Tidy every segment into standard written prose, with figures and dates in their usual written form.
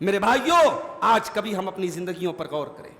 میرے بھائیوں، آج کبھی ہم اپنی زندگیوں پر غور کریں.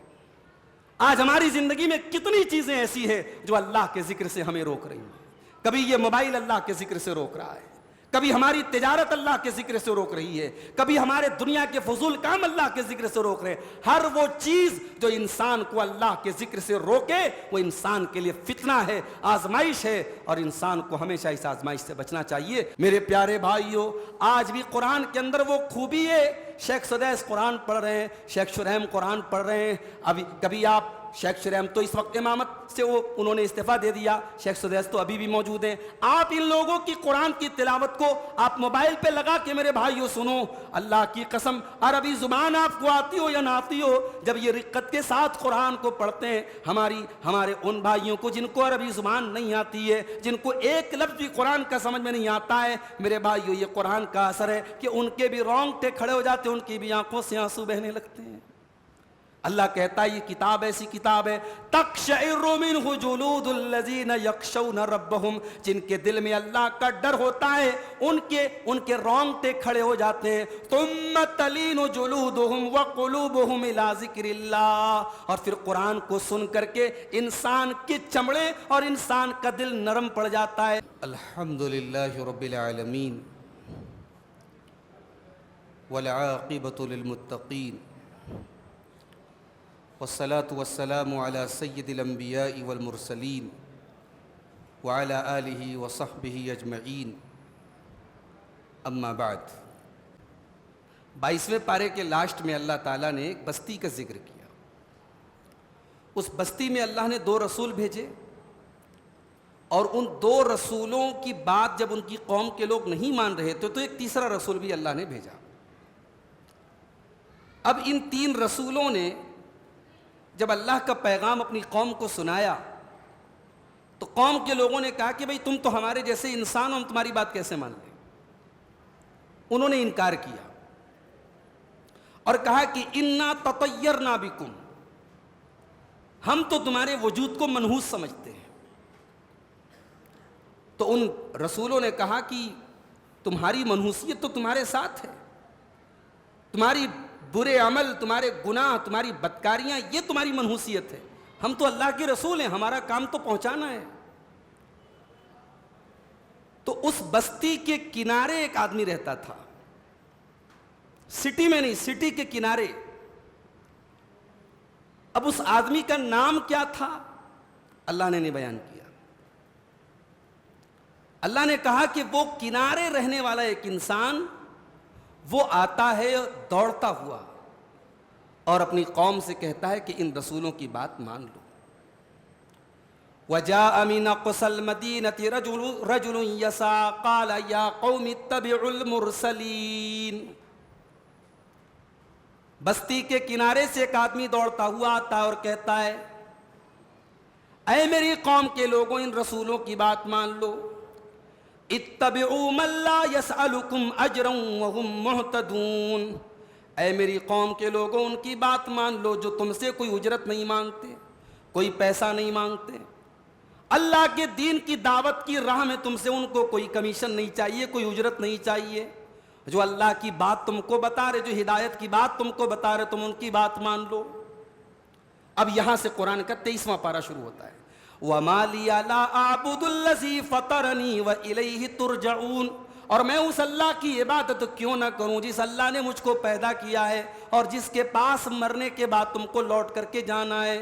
آج ہماری زندگی میں کتنی چیزیں ایسی ہیں جو اللہ کے ذکر سے ہمیں روک رہی ہیں. کبھی یہ موبائل اللہ کے ذکر سے روک رہا ہے، کبھی ہماری تجارت اللہ کے ذکر سے روک رہی ہے، کبھی ہمارے دنیا کے فضول کام اللہ کے ذکر سے روک رہے ہیں. ہر وہ چیز جو انسان کو اللہ کے ذکر سے روکے وہ انسان کے لیے فتنہ ہے، آزمائش ہے، اور انسان کو ہمیشہ اس آزمائش سے بچنا چاہیے. میرے پیارے بھائیوں، آج بھی قرآن کے اندر وہ خوبی ہے. شیخ سدیس قرآن پڑھ رہے ہیں، شیخ شریم قرآن پڑھ رہے ہیں. کبھی آپ شیخ شریم تو اس وقت امامت سے انہوں نے استعفیٰ دے دیا، شیخ سدیس تو ابھی بھی موجود ہیں. آپ ان لوگوں کی قرآن کی تلاوت کو آپ موبائل پہ لگا کے میرے بھائیوں سنو. اللہ کی قسم، عربی زبان آپ کو آتی ہو یا نہ آتی ہو، جب یہ رقت کے ساتھ قرآن کو پڑھتے ہیں، ہمارے ان بھائیوں کو جن کو عربی زبان نہیں آتی ہے، جن کو ایک لفظ بھی قرآن کا سمجھ میں نہیں آتا ہے، میرے بھائیوں یہ قرآن کا اثر ہے کہ ان کے بھی رونگٹے کھڑے ہو جاتے ہیں، ان کی بھی آنکھوں سے آنسو بہنے لگتے ہیں. اللہ کہتا ہے یہ کتاب ایسی کتاب ہے، تقشعر منہ جلود الذین یخشون ربہم، جن کے دل میں اللہ کا ڈر ہوتا ہے ان کے رونگٹے کھڑے ہو جاتے ہیں. ثم تلین جلودہم وقلوبہم الی ذکر اللہ، اور پھر قرآن کو سن کر کے انسان کے چمڑے اور انسان کا دل نرم پڑ جاتا ہے. الحمدللہ رب العالمین والعاقبۃ للمتقین والصلاة والسلام على سید الانبیاء والمرسلین وعلى آلہ وصحبہ اجمعین. اما بعد، 22ویں پارے کے لاسٹ میں اللہ تعالیٰ نے ایک بستی کا ذکر کیا. اس بستی میں اللہ نے 2 رسول بھیجے، اور ان 2 رسولوں کی بات جب ان کی قوم کے لوگ نہیں مان رہے تھے تو ایک تیسرا رسول بھی اللہ نے بھیجا. اب ان 3 رسولوں نے جب اللہ کا پیغام اپنی قوم کو سنایا تو قوم کے لوگوں نے کہا کہ بھئی تم تو ہمارے جیسے انسان ہو، ہم تمہاری بات کیسے مان لیں. انہوں نے انکار کیا اور کہا کہ انا تطیرنا بکم، ہم تو تمہارے وجود کو منحوس سمجھتے ہیں. تو ان رسولوں نے کہا کہ تمہاری منحوسیت تو تمہارے ساتھ ہے، تمہاری برے عمل، تمہارے گناہ، تمہاری بدکاریاں، یہ تمہاری منحوسیت ہے. ہم تو اللہ کے رسول ہیں، ہمارا کام تو پہنچانا ہے. تو اس بستی کے کنارے ایک آدمی رہتا تھا، سٹی میں نہیں، سٹی کے کنارے. اب اس آدمی کا نام کیا تھا اللہ نے نہیں بیان کیا. اللہ نے کہا کہ وہ کنارے رہنے والا ایک انسان وہ آتا ہے دوڑتا ہوا اور اپنی قوم سے کہتا ہے کہ ان رسولوں کی بات مان لو. وَجَاءَ مِنْ أَقْصَى الْمَدِينَةِ رَجُلٌ يَسْعَىٰ قَالَ يَا قَوْمِ اتَّبِعُوا الْمُرْسَلِينَ. بستی کے کنارے سے ایک آدمی دوڑتا ہوا آتا ہے اور کہتا ہے اے میری قوم کے لوگوں، ان رسولوں کی بات مان لو. اتبعوا من لا يسألكم اجرا وهم مهتدون، اے میری قوم کے لوگوں ان کی بات مان لو جو تم سے کوئی اجرت نہیں مانگتے، کوئی پیسہ نہیں مانگتے. اللہ کے دین کی دعوت کی راہ میں تم سے ان کو کوئی کمیشن نہیں چاہیے، کوئی اجرت نہیں چاہیے. جو اللہ کی بات تم کو بتا رہے، جو ہدایت کی بات تم کو بتا رہے، تم ان کی بات مان لو. اب یہاں سے قرآن کا 23واں پارہ شروع ہوتا ہے. وَمَا لِيَ لَا أَعْبُدُ الَّذِي فَطَرَنِي وَإِلَيْهِ تُرْجَعُونَ، اور میں اس اللہ کی عبادت کیوں نہ کروں جس اللہ نے مجھ کو پیدا کیا ہے اور جس کے پاس مرنے کے بعد تم کو لوٹ کر کے جانا ہے.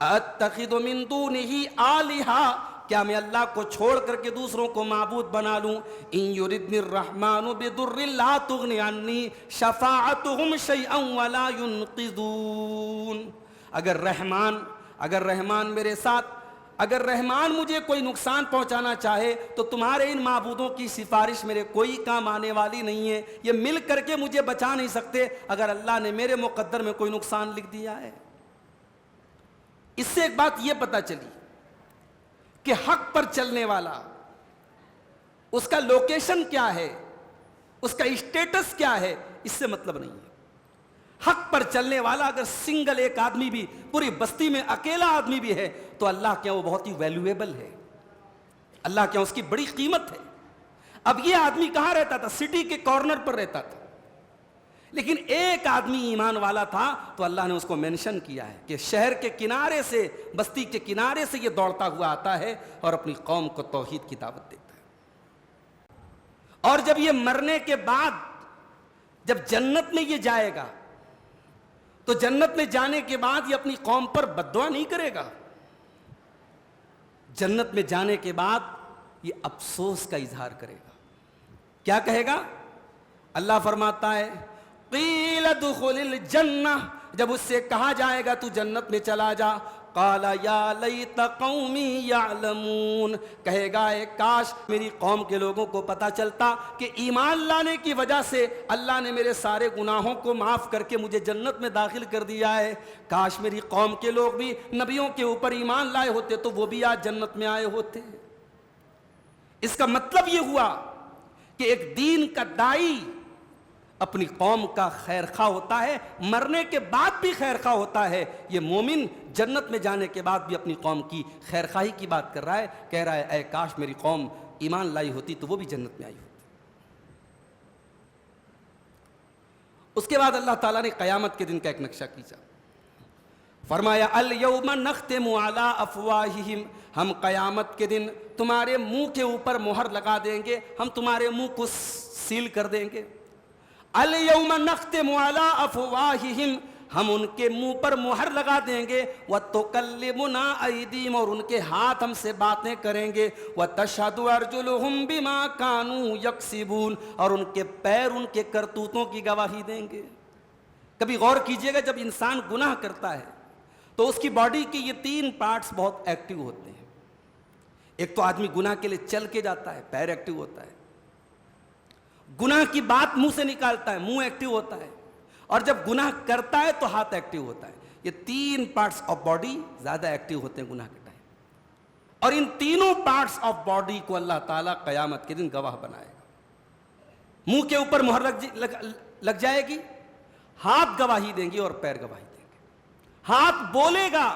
أَتَّخِذُ مِن دُونِهِ آلِهَةً، کیا میں اللہ کو چھوڑ کر کے دوسروں کو معبود بنا لوں. إِن يُرِدْنِ الرَّحْمَٰنُ بِضُرٍّ لَا تُغْنِ عَنِّي شَفَاعَتُهُمْ شَيْئًا وَلَا يُنقِذُونَ. اگر رحمان میرے ساتھ، اگر رحمان مجھے کوئی نقصان پہنچانا چاہے تو تمہارے ان معبودوں کی سفارش میرے کوئی کام آنے والی نہیں ہے. یہ مل کر کے مجھے بچا نہیں سکتے اگر اللہ نے میرے مقدر میں کوئی نقصان لکھ دیا ہے. اس سے ایک بات یہ پتہ چلی کہ حق پر چلنے والا، اس کا لوکیشن کیا ہے، اس کا اسٹیٹس کیا ہے، اس سے مطلب نہیں ہے. حق پر چلنے والا اگر سنگل ایک آدمی بھی پوری بستی میں اکیلا آدمی بھی ہے تو اللہ کے وہ بہت ہی ویلیویبل ہے، اللہ کے اس کی بڑی قیمت ہے. اب یہ آدمی کہاں رہتا تھا؟ سٹی کے کارنر پر رہتا تھا. لیکن ایک آدمی ایمان والا تھا تو اللہ نے اس کو مینشن کیا ہے کہ شہر کے کنارے سے، بستی کے کنارے سے یہ دوڑتا ہوا آتا ہے اور اپنی قوم کو توحید کی دعوت دیتا ہے۔ اور جب یہ مرنے کے بعد جب جنت میں یہ جائے گا تو جنت میں جانے کے بعد یہ اپنی قوم پر بد دعا نہیں کرے گا، جنت میں جانے کے بعد یہ افسوس کا اظہار کرے گا۔ کیا کہے گا؟ اللہ فرماتا ہے قیل ادخل الجنہ، جب اس سے کہا جائے گا تو جنت میں چلا جا، قال یا لیت قومی یعلمون، کہے گا اے کاش میری قوم کے لوگوں کو پتہ چلتا کہ ایمان لانے کی وجہ سے اللہ نے میرے سارے گناہوں کو معاف کر کے مجھے جنت میں داخل کر دیا ہے، کاش میری قوم کے لوگ بھی نبیوں کے اوپر ایمان لائے ہوتے تو وہ بھی آج جنت میں آئے ہوتے۔ اس کا مطلب یہ ہوا کہ ایک دین کا داعی اپنی قوم کا خیر خواہ ہوتا ہے، مرنے کے بعد بھی خیر خواہ ہوتا ہے۔ یہ مومن جنت میں جانے کے بعد بھی اپنی قوم کی خیر خواہی کی بات کر رہا ہے، کہہ رہا ہے اے کاش میری قوم ایمان لائی ہوتی تو وہ بھی جنت میں آئی ہوتی۔ اس کے بعد اللہ تعالیٰ نے قیامت کے دن کا ایک نقشہ کھینچا، فرمایا الیوم نختم علی افواہہم، ہم قیامت کے دن تمہارے منہ کے اوپر مہر لگا دیں گے، ہم تمہارے منہ کو سیل کر دیں گے۔ الیوم نختم علی افواہہم، ہم ان کے منہ پر مہر لگا دیں گے، وتکلمنا ایدیہم، اور ان کے ہاتھ ہم سے باتیں کریں گے، وتشہد ارجلہم بما کانوا یکسبون، اور ان کے پیر ان کے کرتوتوں کی گواہی دیں گے۔ کبھی غور کیجئے گا جب انسان گناہ کرتا ہے تو اس کی باڈی کے یہ 3 پارٹس بہت ایکٹیو ہوتے ہیں۔ ایک تو آدمی گناہ کے لیے چل کے جاتا ہے، پیر ایکٹیو ہوتا ہے، گناہ کی بات منہ سے نکالتا ہے، منہ ایکٹیو ہوتا ہے، اور جب گناہ کرتا ہے تو ہاتھ ایکٹیو ہوتا ہے۔ یہ 3 پارٹس آف باڈی زیادہ ایکٹیو ہوتے ہیں گناہ کے ٹائم، اور ان تینوں پارٹس آف باڈی کو اللہ تعالیٰ قیامت کے دن گواہ بنائے گا۔ منہ کے اوپر مہر لگ جائے گی، ہاتھ گواہی دیں گے اور پیر گواہی دیں گے۔ ہاتھ بولے گا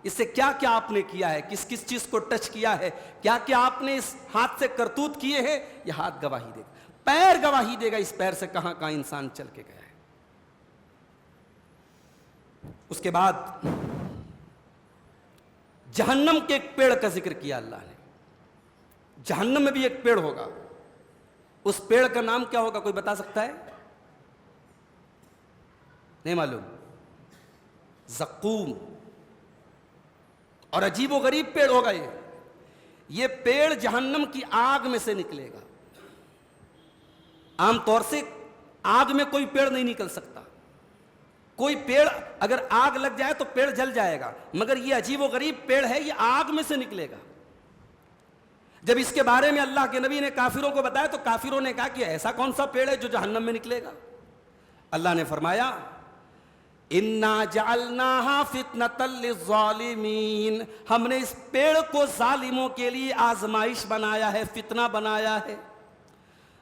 اس سے کیا کیا آپ نے کیا ہے، کس کس چیز کو ٹچ کیا ہے، کیا کیا آپ نے اس ہاتھ سے کرتوت کیے ہیں، یہ ہاتھ گواہی دے گا۔ پیر گواہی دے گا اس پیر سے کہاں کہاں انسان چل کے گیا ہے۔ اس کے بعد جہنم کے ایک پیڑ کا ذکر کیا اللہ نے۔ جہنم میں بھی ایک پیڑ ہوگا، اس پیڑ کا نام کیا ہوگا، کوئی بتا سکتا ہے؟ نہیں معلوم؟ زقوم، اور عجیب و غریب پیڑ ہوگا یہ پیڑ جہنم کی آگ میں سے نکلے گا۔ عام طور سے آگ میں کوئی پیڑ نہیں نکل سکتا، کوئی پیڑ اگر آگ لگ جائے تو پیڑ جل جائے گا، مگر یہ عجیب و غریب پیڑ ہے، یہ آگ میں سے نکلے گا۔ جب اس کے بارے میں اللہ کے نبی نے کافروں کو بتایا تو کافروں نے کہا کہ ایسا کون سا پیڑ ہے جو جہنم میں نکلے گا؟ اللہ نے فرمایا اِنَّا جَعَلْنَاهَا فِتْنَةً لِلظَّالِمِينَ، ہم نے اس پیڑ کو ظالموں کے لیے آزمائش بنایا ہے، فتنہ بنایا ہے۔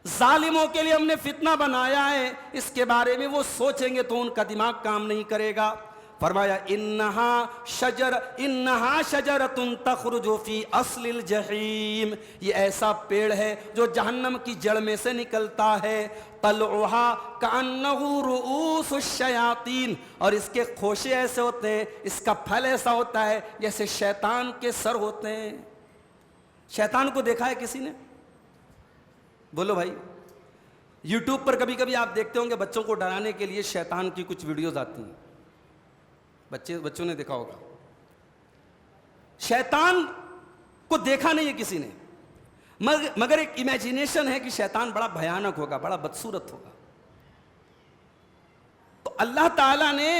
ظالموں کے لیے ہم نے فتنہ بنایا ہے، اس کے بارے میں وہ سوچیں گے تو ان کا دماغ کام نہیں کرے گا۔ فرمایا انہا شجرۃ تخرج فی اصل الجحیم، یہ ایسا پیڑ ہے جو جہنم کی جڑ میں سے نکلتا ہے۔ طلعھا کأنہ رؤوس الشیاطین، اور اس کے خوشے ایسے ہوتے ہیں، اس کا پھل ایسا ہوتا ہے جیسے شیطان کے سر ہوتے ہیں۔ شیطان کو دیکھا ہے کسی نے؟ بولو بھائی۔ یوٹیوب پر کبھی کبھی آپ دیکھتے ہوں گے بچوں کو ڈرانے کے لیے شیطان کی کچھ ویڈیوز آتی ہیں، بچوں نے دیکھا ہوگا۔ شیطان کو دیکھا نہیں ہے کسی نے، مگر ایک امیجینیشن ہے کہ شیطان بڑا بھیانک ہوگا، بڑا بدصورت ہوگا۔ تو اللہ تعالیٰ نے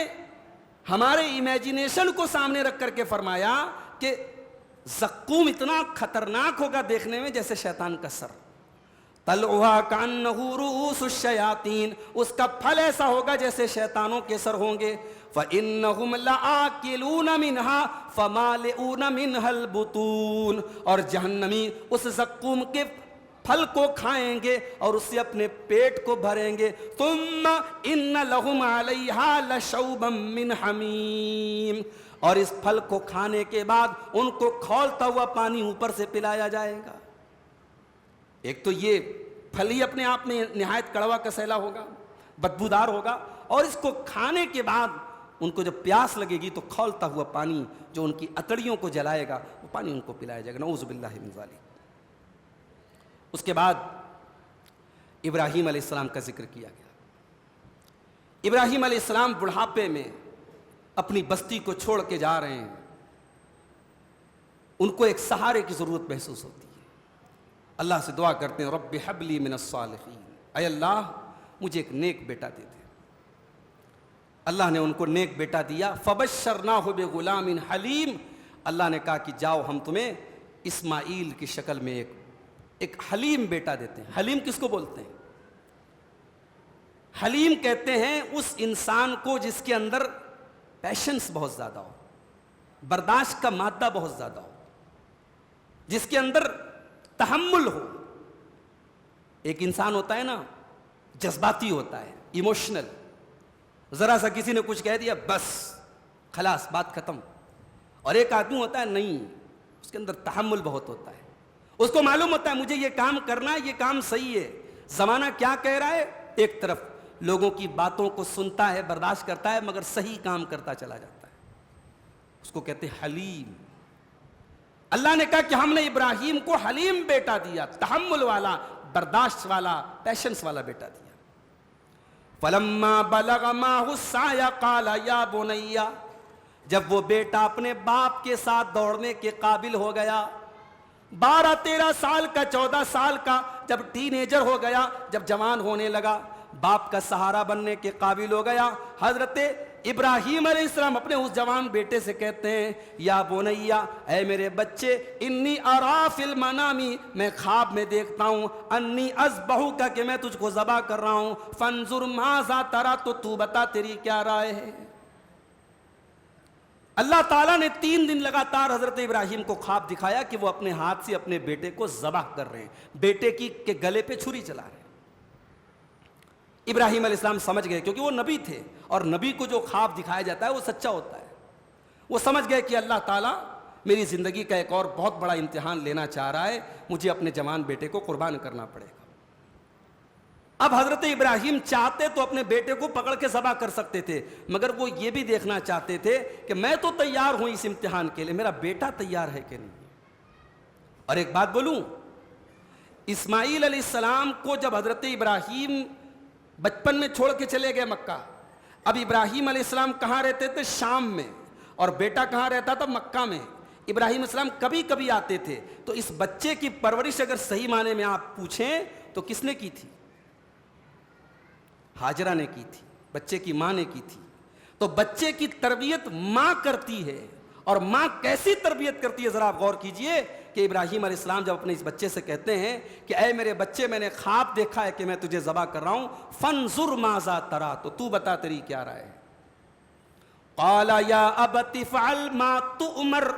ہمارے امیجینیشن کو سامنے رکھ کر کے فرمایا کہ زقوم اتنا خطرناک ہوگا دیکھنے میں جیسے شیطان کا سر۔ طلعھا کأنہ رؤوس الشیاطین، اس کا پھل ایسا ہوگا جیسے شیطانوں کے سر ہوں گے۔ فَإِنَّهُمْ لَآكِلُونَ مِنْهَا فَمَالِئُونَ مِنْهَا الْبُطُونَ، اور جہنمی اس زقوم کے پھل کو کھائیں گے اور اس سے اپنے پیٹ کو بھریں گے۔ ثُمَّ إِنَّ لَهُمْ عَلَيْهَا لَشَوْبًا مِّنْ حَمِيمٍ، اور اس پھل کو کھانے کے بعد ان کو کھولتا ہوا پانی اوپر سے پلایا جائے گا۔ ایک تو یہ پھل ہی اپنے آپ میں نہایت کڑوا کسیلا ہوگا، بدبودار ہوگا, اور اس کو کھانے کے بعد ان کو جب پیاس لگے گی تو کھولتا ہوا پانی جو ان کی اتڑیوں کو جلائے گا وہ پانی ان کو پلایا جائے گا. نعوذ باللہ من ذالک. اس کے بعد ابراہیم علیہ السلام کا ذکر کیا گیا. ابراہیم علیہ السلام بڑھاپے میں اپنی بستی کو چھوڑ کے جا رہے ہیں. ان کو ایک سہارے کی ضرورت محسوس ہوتی ہے. اللہ سے دعا کرتے ہیں رب ہب لی من الصالحین, اے اللہ مجھے ایک نیک بیٹا دے دے. اللہ نے ان کو نیک بیٹا دیا. فبشرناہ بغلام حلیم, اللہ نے کہا کہ جاؤ ہم تمہیں اسماعیل کی شکل میں ایک حلیم بیٹا دیتے ہیں. حلیم کس کو بولتے ہیں؟ حلیم کہتے ہیں اس انسان کو جس کے اندر پیشنس بہت زیادہ ہو, برداشت کا مادہ بہت زیادہ ہو, جس کے اندر تحمل ہو. ایک انسان ہوتا ہے نا جذباتی ہوتا ہے, ایموشنل, ذرا سا کسی نے کچھ کہہ دیا بس خلاص بات ختم. اور ایک آدمی ہوتا ہے نہیں, اس کے اندر تحمل بہت ہوتا ہے. اس کو معلوم ہوتا ہے مجھے یہ کام کرنا ہے, یہ کام صحیح ہے, زمانہ کیا کہہ رہا ہے, ایک طرف لوگوں کی باتوں کو سنتا ہے, برداشت کرتا ہے, مگر صحیح کام کرتا چلا جاتا ہے. اس کو کہتے ہیں حلیم. اللہ نے کہا کہ ہم نے ابراہیم کو حلیم بیٹا دیا, تحمل والا, برداشت والا, پیشنس والا بیٹا دیا. فلما بلغ معه السعي قال یا بنی, جب وہ بیٹا اپنے باپ کے ساتھ دوڑنے کے قابل ہو گیا, 12-13 سال کا, 14 سال کا, جب ٹین ایجر ہو گیا, جب جوان ہونے لگا, باپ کا سہارا بننے کے قابل ہو گیا, حضرت ابراہیم علیہ السلام اپنے اس جوان بیٹے سے کہتے ہیں یا بنیا, اے میرے بچے, انی ارا فی المنامی, میں خواب میں دیکھتا ہوں, انی اذبحک, کہ میں تجھ کو ذبح کر رہا ہوں, فانظر ماذا تری, تو بتا تیری کیا رائے ہے. اللہ تعالیٰ نے 3 دن لگاتار حضرت ابراہیم کو خواب دکھایا کہ وہ اپنے ہاتھ سے اپنے بیٹے کو ذبح کر رہے ہیں, بیٹے کے گلے پہ چھری چلا رہے ہیں. ابراہیم علیہ السلام سمجھ گئے, کیونکہ وہ نبی تھے, اور نبی کو جو خواب دکھایا جاتا ہے وہ سچا ہوتا ہے. وہ سمجھ گئے کہ اللہ تعالیٰ میری زندگی کا ایک اور بہت بڑا امتحان لینا چاہ رہا ہے, مجھے اپنے جوان بیٹے کو قربان کرنا پڑے گا. اب حضرت ابراہیم چاہتے تو اپنے بیٹے کو پکڑ کے ذبح کر سکتے تھے, مگر وہ یہ بھی دیکھنا چاہتے تھے کہ میں تو تیار ہوں اس امتحان کے لیے, میرا بیٹا تیار ہے کہ نہیں. اور ایک بات بولوں, اسماعیل علیہ السلام کو جب حضرت ابراہیم بچپن میں چھوڑ کے چلے گئے مکہ, اب ابراہیم علیہ السلام کہاں رہتے تھے؟ شام میں, اور بیٹا کہاں رہتا تھا؟ مکہ میں. ابراہیم علیہ السلام کبھی کبھی آتے تھے. تو اس بچے کی پرورش اگر صحیح معنی میں آپ پوچھیں تو کس نے کی تھی؟ ہاجرہ نے کی تھی, بچے کی ماں نے کی تھی. تو بچے کی تربیت ماں کرتی ہے, اور ماں کیسی تربیت کرتی ہے ذرا آپ غور کیجئے کہ ابراہیم علیہ السلام جب اپنے اس بچے سے کہتے ہیں کہ اے میرے بچے, میں نے خواب دیکھا ہے کہ میں تجھے ذبح کر رہا ہوں, فانظر ماذا تری, تو بتا تیری کیا رائے ہے. قال یا ابت افعل ما تؤمر,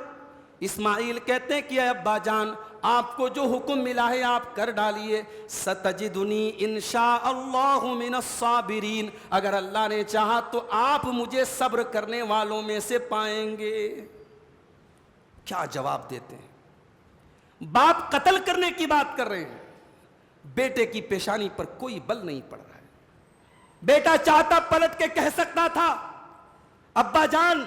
اسماعیل کہتے ہیں کہ اے ابا جان, آپ کو جو حکم ملا ہے آپ کر ڈالیے. ستجدنی انشاء اللہ من الصابرین, اگر اللہ نے چاہا تو آپ مجھے صبر کرنے والوں میں سے پائیں گے. کیا جواب دیتے ہیں, باپ قتل کرنے کی بات کر رہے ہیں, بیٹے کی پیشانی پر کوئی بل نہیں پڑ رہا ہے. بیٹا چاہتا پلٹ کے کہہ سکتا تھا ابا جان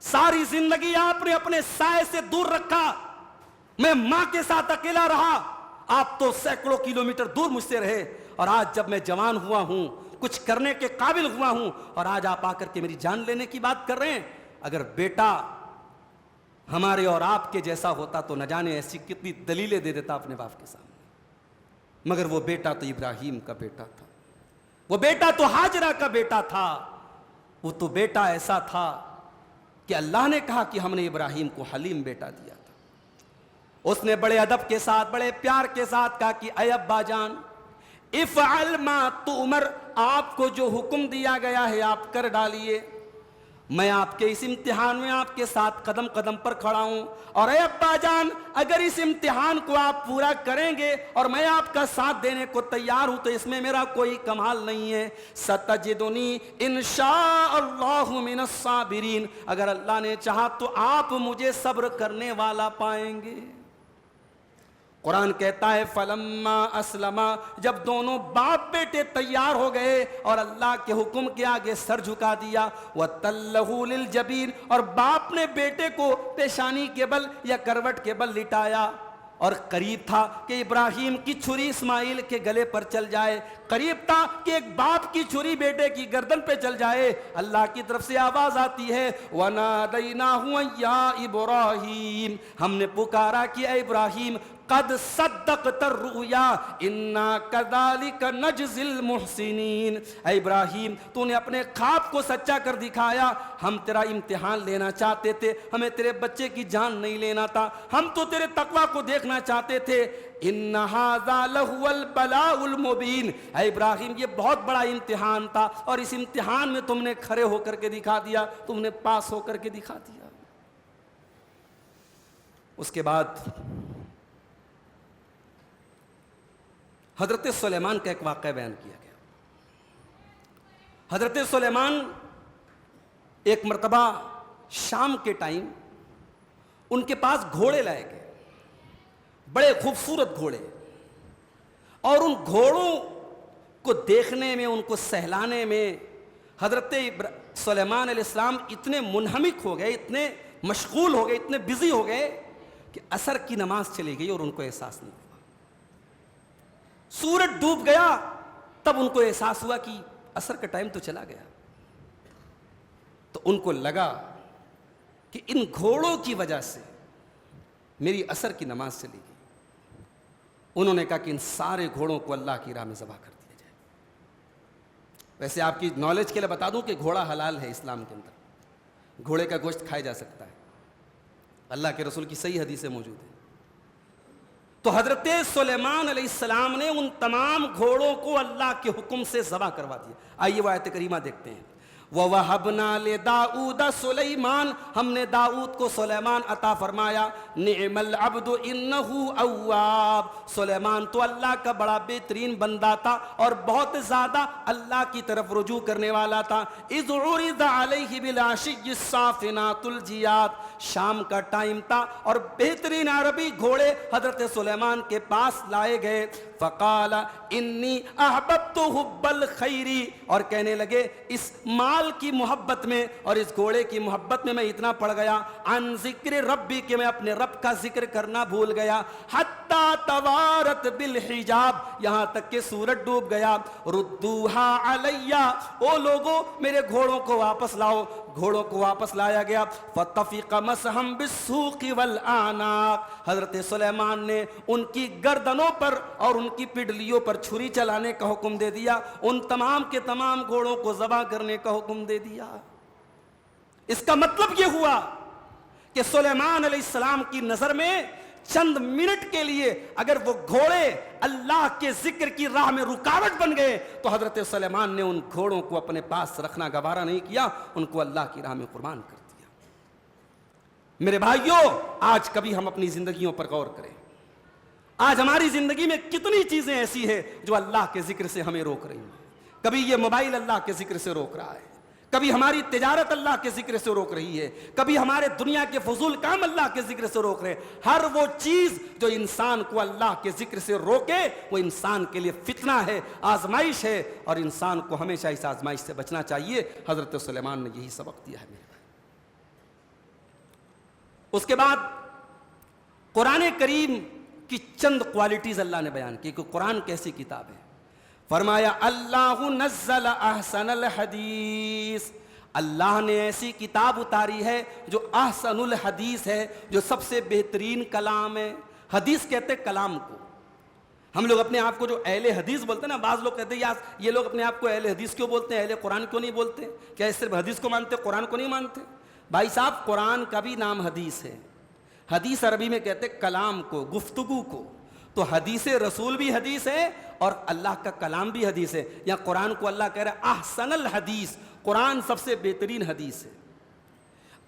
ساری زندگی آپ نے اپنے سائے سے دور رکھا, میں ماں کے ساتھ اکیلا رہا, آپ تو سینکڑوں کلومیٹر دور مجھ سے رہے, اور آج جب میں جوان ہوا ہوں, کچھ کرنے کے قابل ہوا ہوں, اور آج آپ آ کر کے میری جان لینے کی بات کر رہے ہیں. اگر بیٹا ہمارے اور آپ کے جیسا ہوتا تو نہ جانے ایسی کتنی دلیلیں دے دیتا اپنے باپ کے سامنے, مگر وہ بیٹا تو ابراہیم کا بیٹا تھا, وہ بیٹا تو ہاجرہ کا بیٹا تھا, وہ تو بیٹا ایسا تھا کہ اللہ نے کہا کہ ہم نے ابراہیم کو حلیم بیٹا دیا تھا. اس نے بڑے ادب کے ساتھ, بڑے پیار کے ساتھ کہا کہ اے ابا جان افعل ما تؤمر, آپ کو جو حکم دیا گیا ہے آپ کر ڈالیے. میں آپ کے اس امتحان میں آپ کے ساتھ قدم قدم پر کھڑا ہوں, اور اے ابا جان اگر اس امتحان کو آپ پورا کریں گے اور میں آپ کا ساتھ دینے کو تیار ہوں تو اس میں میرا کوئی کمال نہیں ہے. ستجدنی انشاء اللہ من الصابرین, اگر اللہ نے چاہا تو آپ مجھے صبر کرنے والا پائیں گے. قرآن کہتا ہے فلما اسلما، جب دونوں باپ بیٹے تیار ہو گئے اور اللہ کے حکم کے آگے سر جھکا دیا، وَتَلَّهُ لِلْجَبِينِ، اور باپ نے بیٹے کو پیشانی کے بل یا کروٹ کے بل لٹایا، اور قریب تھا کہ ابراہیم کی چھری اسماعیل کے گلے پر چل جائے، قریب تھا کہ ایک باپ کی چھری بیٹے کی گردن پہ چل جائے۔ اللہ کی طرف سے آواز آتی ہے وَنَادَيْنَاهُ يَا إِبْرَاهِيمُ، ہم نے پکارا کہ اے ابراہیم قد صدقت الرؤیا انا کذالک نجزی المحسنین، اے ابراہیم تو نے اپنے خواب کو سچا کر دکھایا، ہم تیرا امتحان لینا چاہتے تھے، ہمیں تیرے بچے کی جان نہیں لینا تھا، ہم تو تیرے تقوی کو دیکھنا چاہتے تھے۔ ان ھذا لہو البلاء المبین، اے ابراہیم یہ بہت بڑا امتحان تھا، اور اس امتحان میں تم نے کھڑے ہو کر کے دکھا دیا، تم نے پاس ہو کر کے دکھا دیا۔ اس کے بعد حضرت سلیمان کا ایک واقعہ بیان کیا گیا۔ حضرت سلیمان ایک مرتبہ شام کے ٹائم ان کے پاس گھوڑے لائے گئے، بڑے خوبصورت گھوڑے، اور ان گھوڑوں کو دیکھنے میں، ان کو سہلانے میں حضرت سلیمان علیہ السلام اتنے منہمک ہو گئے، اتنے مشغول ہو گئے، اتنے بزی ہو گئے کہ عصر کی نماز چلی گئی اور ان کو احساس نہیں ہوا۔ سورج ڈوب گیا تب ان کو احساس ہوا کہ عصر کا ٹائم تو چلا گیا۔ تو ان کو لگا کہ ان گھوڑوں کی وجہ سے میری عصر کی نماز چلی گئی۔ انہوں نے کہا کہ ان سارے گھوڑوں کو اللہ کی راہ میں ذبح کر دیا جائے۔ ویسے آپ کی نالج کے لیے بتا دوں کہ گھوڑا حلال ہے اسلام کے اندر، گھوڑے کا گوشت کھایا جا سکتا ہے، اللہ کے رسول کی صحیح حدیثیں موجود ہیں۔ تو حضرت سلیمان علیہ السلام نے ان تمام گھوڑوں کو اللہ کے حکم سے ذبح کروا دیا۔ آئیے وہ آیت کریمہ دیکھتے ہیں۔ وَوَهَبْنَا لِدَاؤُودَ سُلَيْمَانَ، ہم نے داؤد کو سلیمان عطا فرمایا۔ نِعْمَ الْعَبْدُ إِنَّهُ أَوَّابٌ، سلیمان تو اللہ کا بڑا بہترین بندہ تھا اور بہت زیادہ اللہ کی طرف رجوع کرنے والا تھا۔ إِذْ عُرِضَ عَلَيْهِ بِالْعَشِيِّ الصَّافِنَاتُ الْجِيَادُ، شام کا ٹائم تھا اور بہترین عربی گھوڑے حضرت سلیمان کے پاس لائے گئے۔ فقال انی احببت حب الخیر، اور کہنے لگے اس مال کی محبت میں اور اس گھوڑے کی محبت میں اتنا پڑ گیا، عن ذکر ربی، کہ میں اپنے رب کا ذکر کرنا بھول گیا، حتی توارت بالحجاب، یہاں تک کہ سورج ڈوب گیا۔ ردوہا علیہ، او لوگو میرے گھوڑوں کو واپس لاؤ۔ گھوڑوں کو واپس لایا گیا۔ فطفق مسحم بالسوق والاعناق، حضرت سلیمان نے ان کی گردنوں پر اور ان کی پڈلیوں پر چھری چلانے کا حکم دے دیا، ان تمام کے تمام گھوڑوں کو ذبح کرنے کا حکم دے دیا۔ اس کا مطلب یہ ہوا کہ سلیمان علیہ السلام کی نظر میں چند منٹ کے لیے اگر وہ گھوڑے اللہ کے ذکر کی راہ میں رکاوٹ بن گئے تو حضرت سلیمان نے ان گھوڑوں کو اپنے پاس رکھنا گوارا نہیں کیا، ان کو اللہ کی راہ میں قربان کر دیا۔ میرے بھائیوں، آج کبھی ہم اپنی زندگیوں پر غور کریں۔ آج ہماری زندگی میں کتنی چیزیں ایسی ہیں جو اللہ کے ذکر سے ہمیں روک رہی ہیں۔ کبھی یہ موبائل اللہ کے ذکر سے روک رہا ہے، کبھی ہماری تجارت اللہ کے ذکر سے روک رہی ہے، کبھی ہمارے دنیا کے فضول کام اللہ کے ذکر سے روک رہے ہیں۔ ہر وہ چیز جو انسان کو اللہ کے ذکر سے روکے وہ انسان کے لیے فتنہ ہے، آزمائش ہے، اور انسان کو ہمیشہ اس آزمائش سے بچنا چاہیے۔ حضرت سلیمان نے یہی سبق دیا ہے میرے بھائی۔ اس کے بعد قرآن کریم کی چند کوالٹیز اللہ نے بیان کی کہ قرآن کیسی کتاب ہے۔ فرمایا اللہ نزل احسن الحدیث، اللہ نے ایسی کتاب اتاری ہے جو احسن الحدیث ہے، جو سب سے بہترین کلام ہے۔ حدیث کہتے کلام کو۔ ہم لوگ اپنے آپ کو جو اہل حدیث بولتے ہیں نا، بعض لوگ کہتے ہیں یار یہ لوگ اپنے آپ کو اہل حدیث کیوں بولتے ہیں، اہل قرآن کیوں نہیں بولتے، کیا صرف حدیث کو مانتے قرآن کو نہیں مانتے؟ بھائی صاحب، قرآن کا بھی نام حدیث ہے۔ حدیث عربی میں کہتے کلام کو، گفتگو کو، تو حدیث رسول بھی حدیث ہے اور اللہ کا کلام بھی حدیث ہے۔ یا قرآن کو اللہ کہہ رہا ہے احسن الحدیث، قرآن سب سے بہترین حدیث ہے۔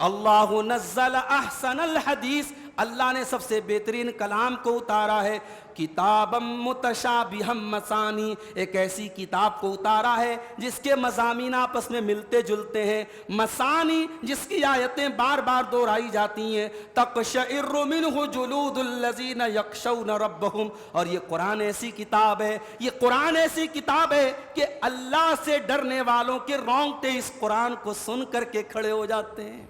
اللہ نزل احسن الحدیث، اللہ نے سب سے بہترین کلام کو اتارا ہے، کتابم متشابہم مثانی، ایک ایسی کتاب کو اتارا ہے جس کے مضامین آپس میں ملتے جلتے ہیں، مثانی جس کی آیتیں بار بار دہرائی جاتی ہیں، تقشعر منہ جلود الذین یخشون ربہم، اور یہ قرآن ایسی کتاب ہے، یہ قرآن ایسی کتاب ہے کہ اللہ سے ڈرنے والوں کے رونگٹے اس قرآن کو سن کر کے کھڑے ہو جاتے ہیں۔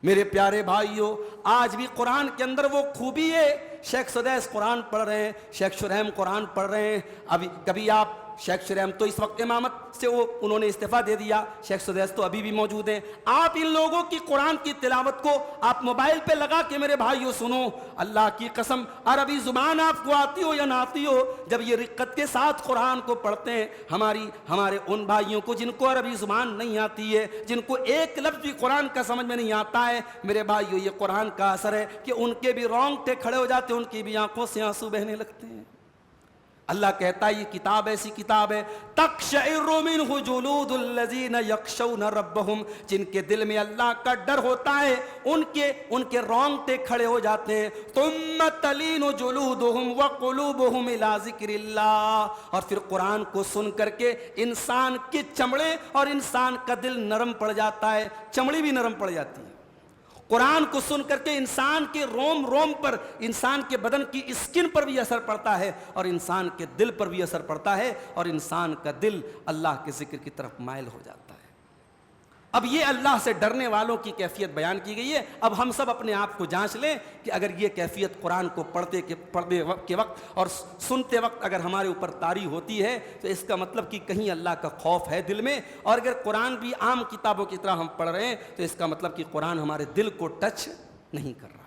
میرے پیارے بھائیوں، آج بھی قرآن کے اندر وہ خوبی ہے، شیخ سدیس قرآن پڑھ رہے ہیں، شیخ شریم قرآن پڑھ رہے ہیں، ابھی کبھی آپ شیخ شریم تو اس وقت امامت سے انہوں نے استعفیٰ دے دیا، شیخ سدیس تو ابھی بھی موجود ہیں، آپ ان لوگوں کی قرآن کی تلاوت کو آپ موبائل پہ لگا کے میرے بھائیوں سنو، اللہ کی قسم عربی زبان آپ کو آتی ہو یا نہ آتی ہو، جب یہ رقت کے ساتھ قرآن کو پڑھتے ہیں، ہمارے ان بھائیوں کو جن کو عربی زبان نہیں آتی ہے، جن کو ایک لفظ بھی قرآن کا سمجھ میں نہیں آتا ہے، میرے بھائیوں یہ قرآن کا اثر ہے کہ ان کے بھی رونگٹے کھڑے ہو جاتے ہیں، ان کی بھی آنکھوں سے آنسو بہنے لگتے ہیں۔ اللہ کہتا ہے یہ کتاب ایسی کتاب ہے، تقشعر منہ جلود الذین یخشون ربہم، جن کے دل میں اللہ کا ڈر ہوتا ہے ان کے رونگٹے کھڑے ہو جاتے ہیں، ثم تلین جلودہم وقلوبہم الی ذکر اللہ، اور پھر قرآن کو سن کر کے انسان کے چمڑے اور انسان کا دل نرم پڑ جاتا ہے، چمڑی بھی نرم پڑ جاتی ہے۔ قرآن کو سن کر کے انسان کے روم روم پر، انسان کے بدن کی اسکن پر بھی اثر پڑتا ہے، اور انسان کے دل پر بھی اثر پڑتا ہے، اور انسان کا دل اللہ کے ذکر کی طرف مائل ہو جاتا ہے۔ اب یہ اللہ سے ڈرنے والوں کی کیفیت بیان کی گئی ہے۔ اب ہم سب اپنے آپ کو جانچ لیں کہ اگر یہ کیفیت قرآن کو پڑھتے کے وقت اور سنتے وقت اگر ہمارے اوپر طاری ہوتی ہے تو اس کا مطلب کہ کہیں اللہ کا خوف ہے دل میں، اور اگر قرآن بھی عام کتابوں کی طرح ہم پڑھ رہے ہیں تو اس کا مطلب کہ قرآن ہمارے دل کو ٹچ نہیں کر رہا ہے۔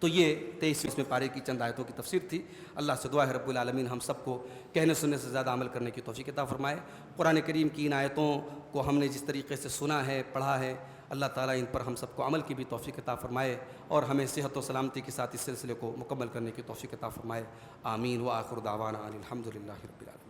تو یہ 23ویں پارے کی چند آیتوں کی تفسیر تھی۔ اللہ سے دعا ہے رب العالمین ہم سب کو کہنے سننے سے زیادہ عمل کرنے کی توفیق عطا فرمائے۔ قرآن کریم کی ان آیتوں کو ہم نے جس طریقے سے سنا ہے، پڑھا ہے، اللہ تعالیٰ ان پر ہم سب کو عمل کی بھی توفیق عطا فرمائے، اور ہمیں صحت و سلامتی کے ساتھ اس سلسلے کو مکمل کرنے کی توفیق عطا فرمائے۔ آمین۔ وآخر دعوانا ان الحمد للہ رب العالمین۔